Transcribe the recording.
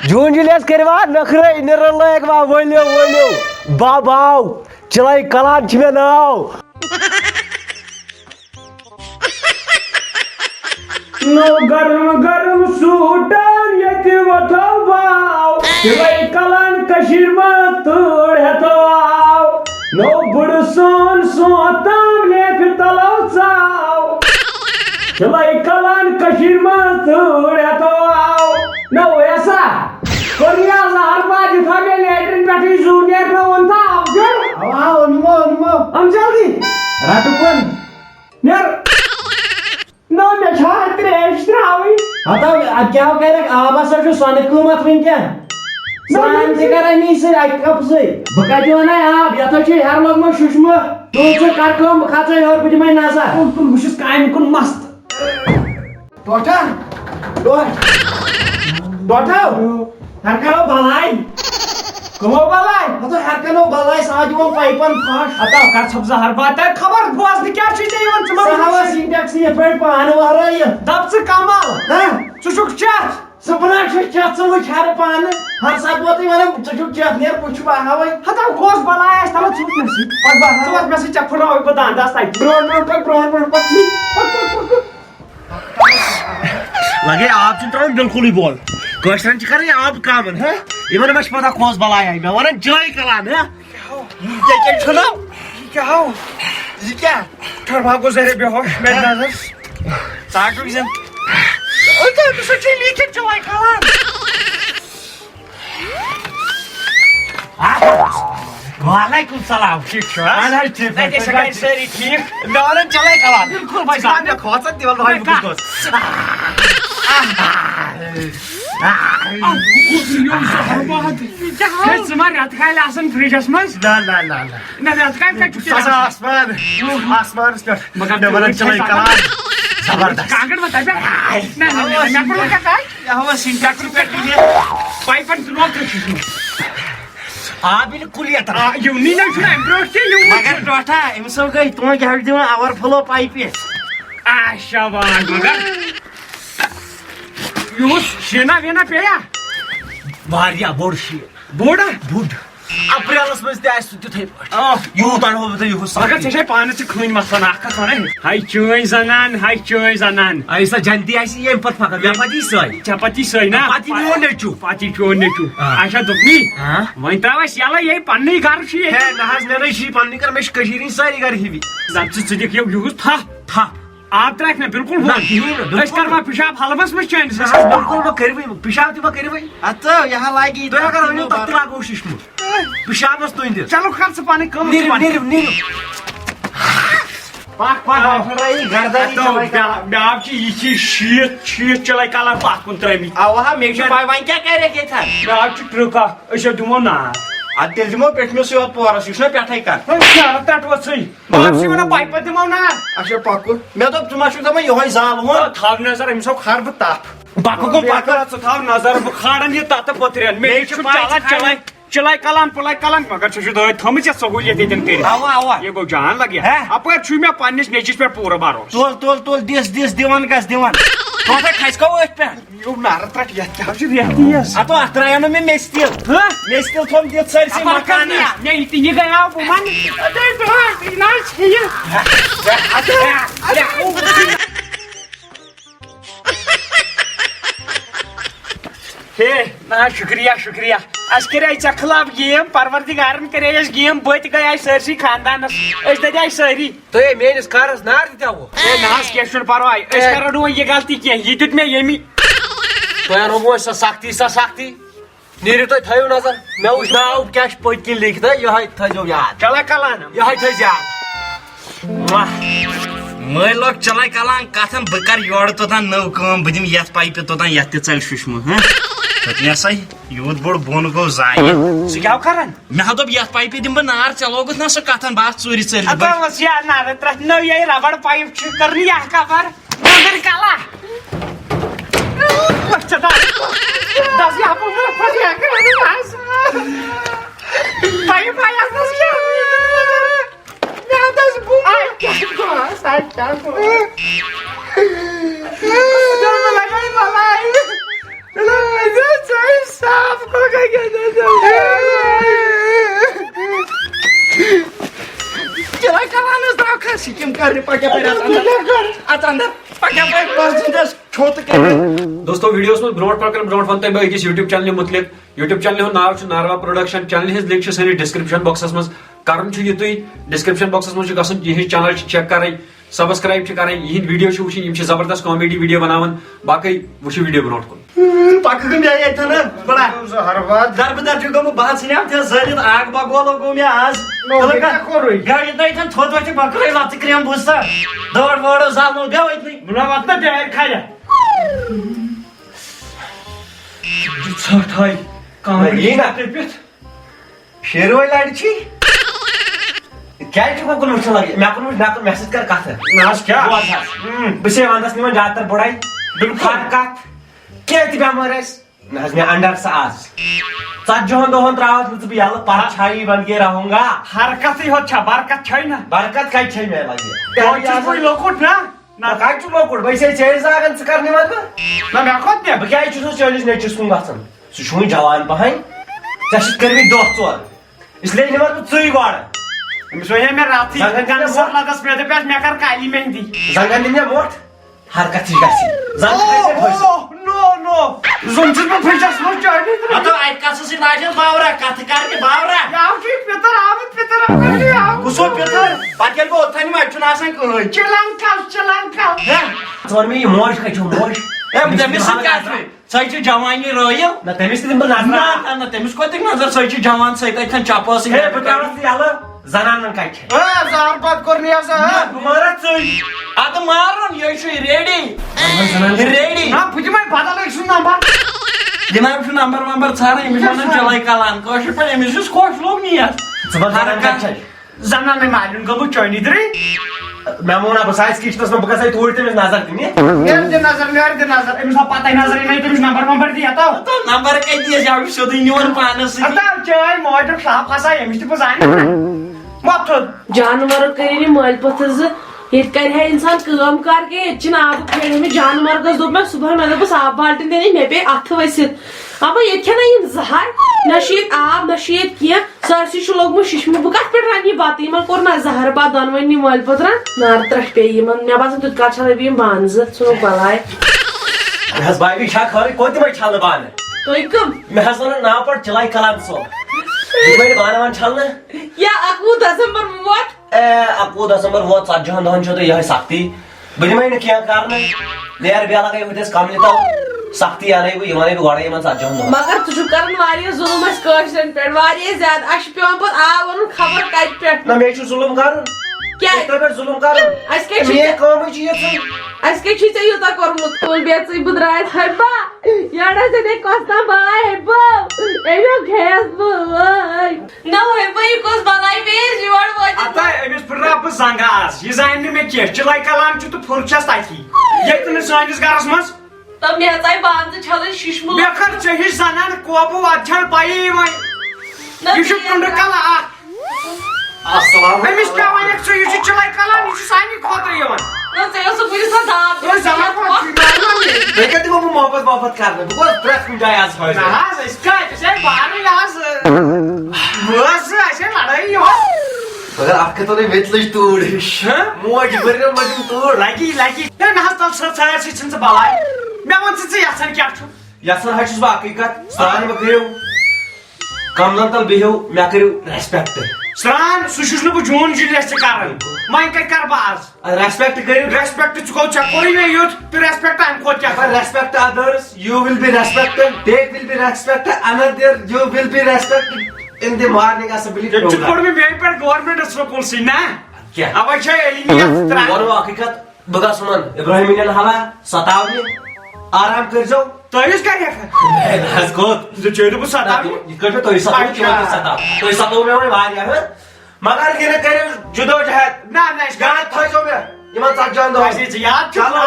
जून Julius करवा नखरे निरन लायक वा वलियो वलियो बाबाव चलाई कलान छ मे नाव नो गरम गरम सूटन यति वथो बाव चलाई कलान कशीर मा तोड़ हेतो आव नो बुड़ सोन सोतम लेफ तलव चाव चलाई कलान कशीर मा तोड़ हेतो आव नो ऐसा कोरिया हरबाज थामे लेटरिन बैठी जूनियर नो वंता आओ नुमो हम जल्दी राटुपन नेर नो मे छार त्रेश त्रावी हता क्या करे आबा सर जो सोने कुमत विंकन सान से करे नी से आई कप से बकाजो ना आप या तो छे हर लोग में सुषमा तो से कारकम खाचे और बिज में नासा तुम मुशिस कायम कुन मस्त डॉक्टर हरकनो बलाई कमो बलाई हतो हरकनो बलाई साजो पाइपन फाश अता कर सब्जा हर बात है खबर बोस ने क्या चीज है वन चमा सहावा सिंटैक्स ये पेड़ पान वहराय दब से कमाल हां सुशुक चाट सपना चाट से वो छार पान हर साबोती वाला सुशुक चाट ने पुछबा हवय हता गोस बलाई है तब छूट नसी और बा तो में से चफरा हो बता अंदाज ताई ब्रोन पछी लगे आप चिंता बिल्कुल ही बोल क्वेश्चन करे आप कामन है इवन में पता खोस बलाय है मैं वन जय कलान है ये क्या सुनो क्या हो ये क्या ठर भागो जरे बेहोश मैं नजर साठ रीजन ओ तो सच्ची लीके जय कलान वालेकुम सलाम ठीक है अरे ठीक है सगाई सरी ठीक मैं वन जय कलान बिल्कुल भाई साहब ने खोसा दीवार भाई कुछ तुम्हारे रात खाए आसन फ्रिजस में ना रात खाए का छुट्टी आसमान मगर डबल चलाई कलान जबरदस्त कागड़ बता बे ना मैं को क्या काय यहाँ सिंटैक्स पे कीजिए पाइपन सुनो तो बिल्कुल ये तरह यू नी ना छुना एम्ब्रोस्टी यू मगर टोटा इमसो गई तुम क्या हट दिवा आवर फ्लो पाइप है शाबाश मगर यू शेना वेना पेया वारिया बोर्शी बोड़ा बुड अप्रैलस में ते आस तुथे यू तन हो तो यू अगर छे पानी से खून मसना का सोने हाय चोय जनान ऐसा जनती ऐसी ये पत फका चपाती सोय ना पाती चो नेचू आशा दुखनी वहीं तरावस याला यही पन्नी घर छी है नहाज ने छी पन्नी कर में कशीरी सारी घर हिवी जब से देख यो यूज था आप ट्रैक में बिल्कुल बोल करवा पिशाब हलवस में चैन से बिल्कुल वो करवे पिशाब तो करवे अच्छा यहां लागी तो अगर हम तक लागो शिशमु पिशाब मस्त तो इंदे चलो खर्च पानी कम नीर पाक रही गर्दानी चलाई मैं आपकी ये शीत चलाई काला पाक कुन त्रमी आवा मेक श्योर भाई वहीं क्या कह रहे के था मैं आपकी ट्रुका ऐसे दुमो ना तेल दिमो पेट में से पोरस युष्ण पेठाई कर क्या तट वसई आपसी मना पाइप दिमो ना अच्छा पाको मैं तो तुमाशु तमा योय जाल हो थाव नजर इमसो खरब ताप बाको को पाकर थाव नजर खाड़न ये तात पथरेन में चलाई कलान मगर छु दो थमच सहूलियत दिन तेरे आवा ये गो जान लगे अब छु मैं पानिस नेचिस पे पूरा बारो तोल दिस दिवान गस दिवान तो खाइस को ओट पे यो नार ट्रक या क्या छु रेतियस आ तो अत्रयानो में मेस्टिल थोम दित सरसी मकान ने इति ये गया वो मन अरे तो नाच ये हे ना शुक्रिया अस करे खिलाफ गेम परवरदिगारन करे गेम बत गई सरसी खानदानस दे सारी तो मेनिस कारस नार दितावो नास क्या परवाय करो ये गलती क्या ये दुत में यमी तो अनुभव सख्ती नीर तो थयो नजर मे उस नाव क्या पतकिन लिखता यह थजो याद चला कलान यह थज याद मैं लोग चला कलान कथन बकर योड़ तोतान नव कम बदिम यथ पाइप तोतान यथ ते चल सुषमा हैं तो सही यूत बोड़ बोन गो जाय सु क्या करन मे हा दोप यथ पाइप दिम ब नार चलोगत ना सो कथन बात चोरी चल अब वस या नार त्र न ये रबड़ पाइप छु करनी या खबर मगर काला बच्चा दस या पर फसिया करनी आस पाइप आया दस क्या मैं दस बु आ क्या को साइड क्या को दोस्तों वीडियोस में ब्रोड पकड़ ब्रोड फन तक अकिस यूट्यूब चैनल मुतलिक यूट्यूब चैनल नाव नारवा प्रोडक्शन चैनल हिज लिंक सानी डिस्क्रिप्शन बॉक्सस मज करन यह तुम डिस्क्रिप्शन बॉक्सस मज गसन यह चैनल चेक करें सब्सक्राइब करें यह वीडियो वुचन जबरदस्त कॉमेडी वीडियो बनावन बाकी वो वीडियो ब्रोट कुन शेरवाई लाड़ क्या लगे मैसेज कर कत बस वंदस निवान ज्यादा बड़ाई बिल्कुल कत क्या बेमार मे अंडर सा आज 40 दोहन त्रावत बह यल पर छाई बन के रहूंगा हरकत बरकत बरकत कत मे लगे लोकुट ना कत लोकुट बस चेज जागन कर बह क्या चलिस नचिस कुन ग सह जवान पहन कर दह चोर इसलिए निमन बह च गड़ जंगन दिन मोट हरकत मोज मोज जवानी रोयल तमिस तमिस कत नजर सह जवान सतन चपल जनान कत अद मारन ये रेडी रेडी जनाब नंबर वंबर छान चलाई कलान पे अमिस खुश लोग नियत जनान मालिन गो चोनी द्री मे मोना बस किचनस में बह तूर तमिस नजर दिन नजर अमिस पता नजर तमिस नंबर वंबर दिया तो नंबर कत दिया सोद निवन पानस चाय मोज साफ फसा अमिस तह जान जानवर कर मल पत्थर ये कर इंसान कम कर के आब फेड़ जानवर दोप मे सुबह मे दोस आब बाल्टन देने मे पे अथ वसित अब ये जहर ना आब ना कह सरसी लोगमुत शिशमु बह कत पे रन यह बत इन कोर ना जहर बत दोनवनी मल पत्र नार त्रश पे मे बसान तुत कल छल बान ज़ुन बलाय बाबी खबर कोत छल बान तुम कम मे वन नाव पे चिलाई कलान सो बान वन छल या 11 दिसंबर वोट 11 दिसंबर वो 40 दोहन यह सख्ती बह दिमे क्या कर नेर बेला गई होते कम तो सख्ती अन बह वन बह गड़े 40 दोहन मगर तुम कर जुलम पे ज्यादा पे पे आब वन खबर कत पे ना मे जुलम कर क्या जुलम कर यूता कोर्मुत तुल बेच बह द्राय हब्बा याडा से कोस्ता बाय हब्बा एयो घेस बाय ना हब्बा ये कोस बनाई बेस योड वत आता अमिस प्रप संगास ये जान मे के चिलाई कलान छु तो फुरचस ताकी ये तने सानिस गारस मस तब मे चाय बांध छल शिशमु मे कर चहि सनन कोबु अच्छा पाई वय ये छु कुंड कला अस्सलाम अमिस का वने छु ये चिलाई कलान ये सानी खोत्र यवन ना से सो पुलिस दाब ये जमा को देखते वो मोहब्बत करने वो प्रेस में जाए आज है ना इसका से बाहर यास बस ऐसे लड़ाई हो अगर आपके तो नहीं वेटलिश तोड़ मोज बरन मजम तोड़ लागी ना हस्ता सर से छिन से बालाई मैं वन से यासन क्या छु यासन हछस बा हकीकत सान बकरियो कमलन तल बेहो मैं करियो रेस्पेक्ट स्रान सुशुष्ण बु जोन जिलेस करन मैं कर बाज रेस्पेक्ट करियो रेस्पेक्ट चुको चकोरी में यूथ तो रेस्पेक्ट आई को क्या respect others you will be respected they will be respected another you will be respected in the morning assembly चुकोर में मेन पर गवर्नमेंट स्कूल सी ना क्या अब अच्छा एलिमिया त्रा और हकीकत बगा सुमन इब्राहिम ने हला सतावनी आराम कर जाओ तो इसका क्या है हस गोद जो चेहरे पर सतावनी ये कर तो सताव में वारिया है मगर के करे जुदो जहद ना इसका गात थो जो में ये मन सज्जन दो ऐसे याद चलो